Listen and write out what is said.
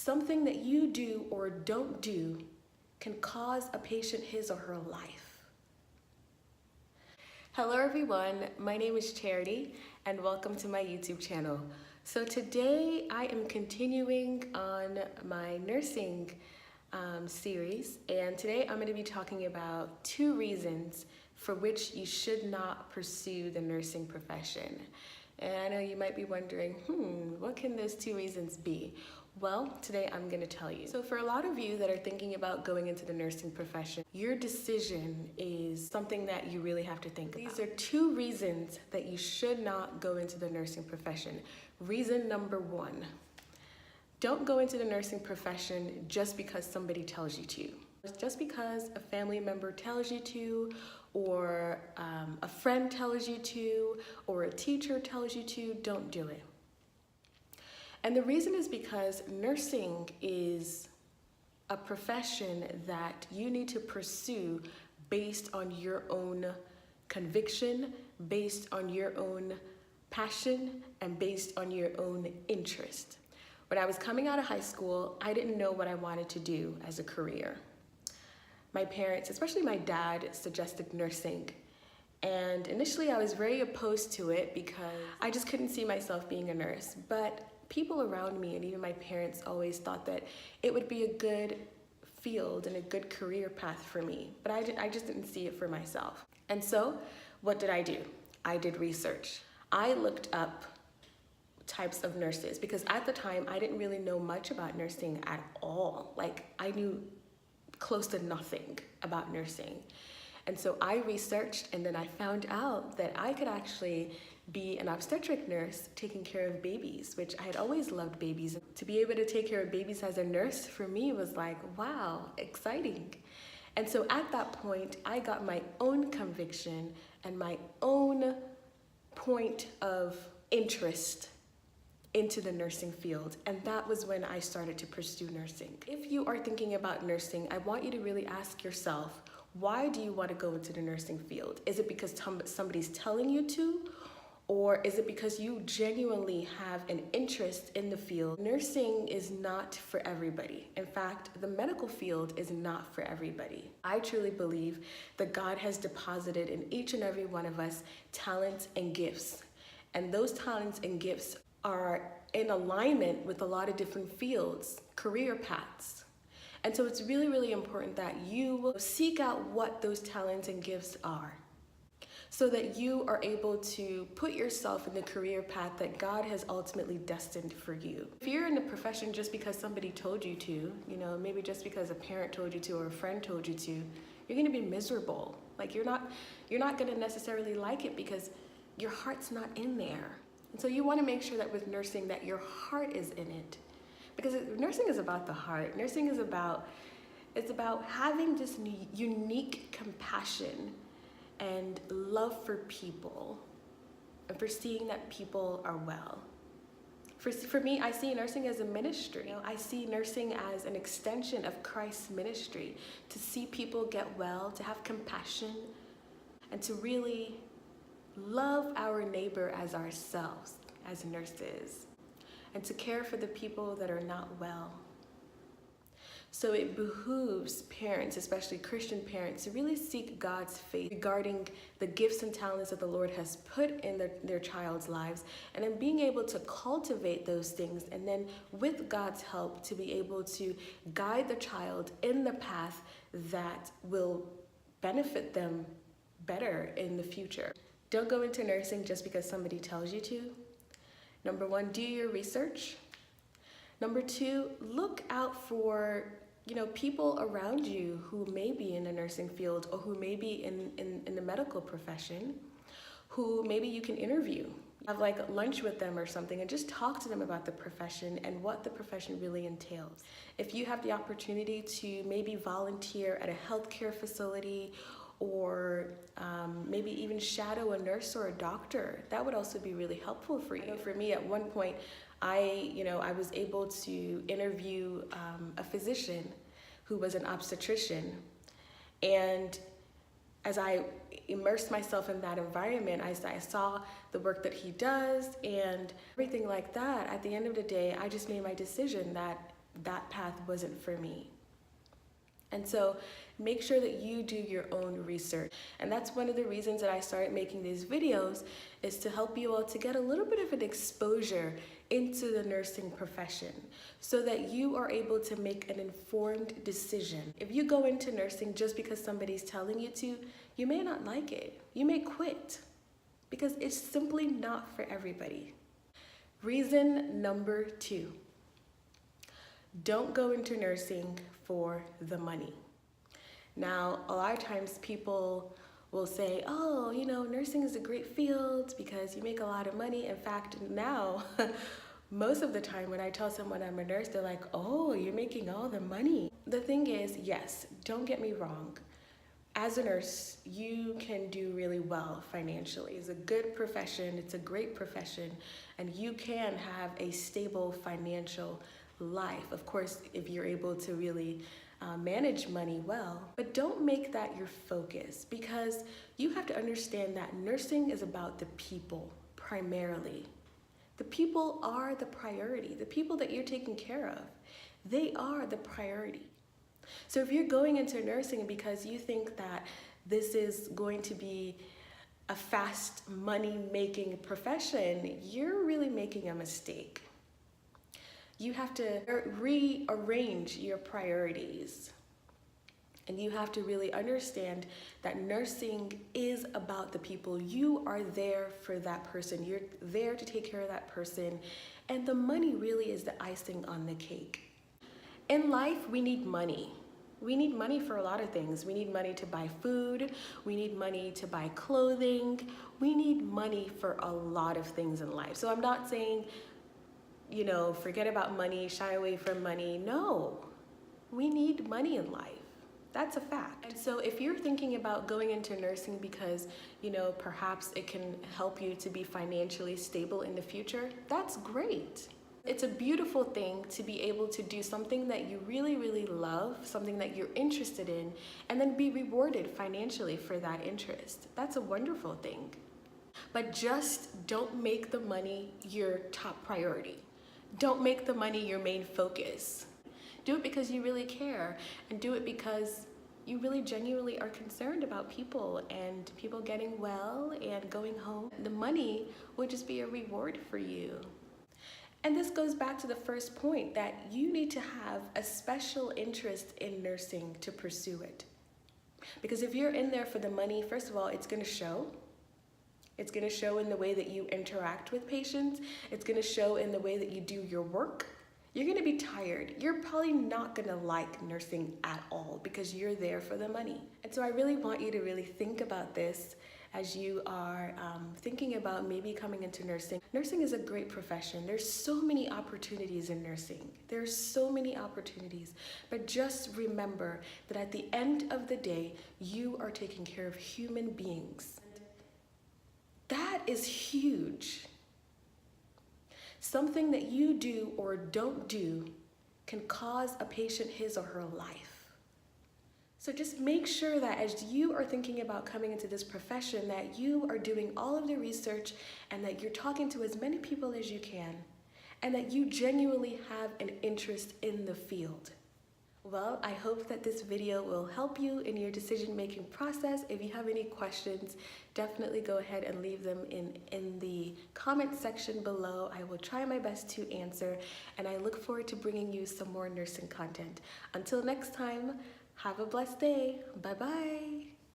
something that you do or don't do can cause a patient his or her life. Hello everyone, my name is Charity and welcome to my YouTube channel. So today I am continuing on my nursing series, and today I'm going to be talking about 2 reasons for which you should not pursue the nursing profession. And I know you might be wondering, what can those 2 reasons be? Well, today I'm going to tell you. So for a lot of you that are thinking about going into the nursing profession, your decision is something that you really have to think about. These are 2 reasons that you should not go into the nursing profession. Reason number 1, don't go into the nursing profession just because somebody tells you to. Just because a family member tells you to, or a friend tells you to, or a teacher tells you to, don't do it. And the reason is because nursing is a profession that you need to pursue based on your own conviction, based on your own passion, and based on your own interest. When I was coming out of high school, I didn't know what I wanted to do as a career. My parents, especially my dad, suggested nursing. And initially I was very opposed to it because I just couldn't see myself being a nurse. But people around me and even my parents always thought that it would be a good field and a good career path for me. But I just didn't see it for myself. And so what did? I did research. I looked up types of nurses because at the time I didn't really know much about nursing at all. Like, I knew close to nothing about nursing. And so I researched, and then I found out that I could actually be an obstetric nurse taking care of babies, which I had always loved babies. To be able to take care of babies as a nurse for me was like, wow, exciting. And so at that point, I got my own conviction and my own point of interest into the nursing field, and that was when I started to pursue nursing. If you are thinking about nursing, I want you to really ask yourself, why do you want to go into the nursing field? Is it because somebody's telling you to? Or is it because you genuinely have an interest in the field? Nursing is not for everybody. In fact, the medical field is not for everybody. I truly believe that God has deposited in each and every one of us talents and gifts. And those talents and gifts are in alignment with a lot of different fields, career paths. And so it's really, really important that you seek out what those talents and gifts are so that you are able to put yourself in the career path that God has ultimately destined for you. If you're in the profession just because somebody told you to, maybe just because a parent told you to or a friend told you to, you're gonna be miserable. Like, you're not gonna necessarily like it because your heart's not in there. And so you want to make sure that with nursing that your heart is in it, because nursing is about the heart. Nursing is about having this unique compassion and love for people and for seeing that people are well. For me, I see nursing as a ministry. I see nursing as an extension of Christ's ministry, to see people get well, to have compassion, and to really love our neighbor as ourselves as nurses, and to care for the people that are not well. So it behooves parents, especially Christian parents, to really seek God's faith regarding the gifts and talents that the Lord has put in their child's lives, and then being able to cultivate those things, and then with God's help to be able to guide the child in the path that will benefit them better in the future. Don't go into nursing just because somebody tells you to. Number 1, do your research. Number 2, look out for people around you who may be in the nursing field or who may be in the medical profession, who maybe you can interview. Have like lunch with them or something and just talk to them about the profession and what the profession really entails. If you have the opportunity to maybe volunteer at a healthcare facility, or maybe even shadow a nurse or a doctor, that would also be really helpful for you. I know for me, at one point, I was able to interview a physician who was an obstetrician, and as I immersed myself in that environment, I saw the work that he does and everything like that. At the end of the day, I just made my decision that that path wasn't for me. And so make sure that you do your own research. And that's one of the reasons that I started making these videos, is to help you all to get a little bit of an exposure into the nursing profession so that you are able to make an informed decision. If you go into nursing just because somebody's telling you to, you may not like it. You may quit because it's simply not for everybody. Reason number 2. Don't go into nursing for the money. Now, a lot of times people will say, oh, you know, nursing is a great field because you make a lot of money. In fact, now, most of the time when I tell someone I'm a nurse, they're like, oh, you're making all the money. The thing is, yes, don't get me wrong. As a nurse, you can do really well financially. It's a good profession, it's a great profession, and you can have a stable financial life. Of course, if you're able to really manage money well. But don't make that your focus, because you have to understand that nursing is about the people primarily. The people are the priority. The people that you're taking care of, they are the priority. So if you're going into nursing because you think that this is going to be a fast money-making profession, you're really making a mistake. You have to rearrange your priorities. And you have to really understand that nursing is about the people. You are there for that person. You're there to take care of that person. And the money really is the icing on the cake. In life, we need money. We need money for a lot of things. We need money to buy food. We need money to buy clothing. We need money for a lot of things in life. So I'm not saying, you know, forget about money, shy away from money. No, we need money in life. That's a fact. And so if you're thinking about going into nursing because, you know, perhaps it can help you to be financially stable in the future, that's great. It's a beautiful thing to be able to do something that you really, really love, something that you're interested in, and then be rewarded financially for that interest. That's a wonderful thing. But just don't make the money your top priority. Don't make the money your main focus. Do it because you really care, and do it because you really genuinely are concerned about people and people getting well and going home. The money will just be a reward for you. And this goes back to the first point, that you need to have a special interest in nursing to pursue it. Because if you're in there for the money, first of all, it's going to show. It's going to show in the way that you interact with patients. It's going to show in the way that you do your work. You're going to be tired. You're probably not going to like nursing at all because you're there for the money. And so I really want you to really think about this as you are thinking about maybe coming into nursing. Nursing is a great profession. There's so many opportunities in nursing. There's so many opportunities. But just remember that at the end of the day, you are taking care of human beings. That is huge. Something that you do or don't do can cause a patient his or her life. So just make sure that as you are thinking about coming into this profession, that you are doing all of the research and that you're talking to as many people as you can, and that you genuinely have an interest in the field. Well, I hope that this video will help you in your decision-making process. If you have any questions, definitely go ahead and leave them in the comment section below. I will try my best to answer, and I look forward to bringing you some more nursing content. Until next time, have a blessed day. Bye-bye.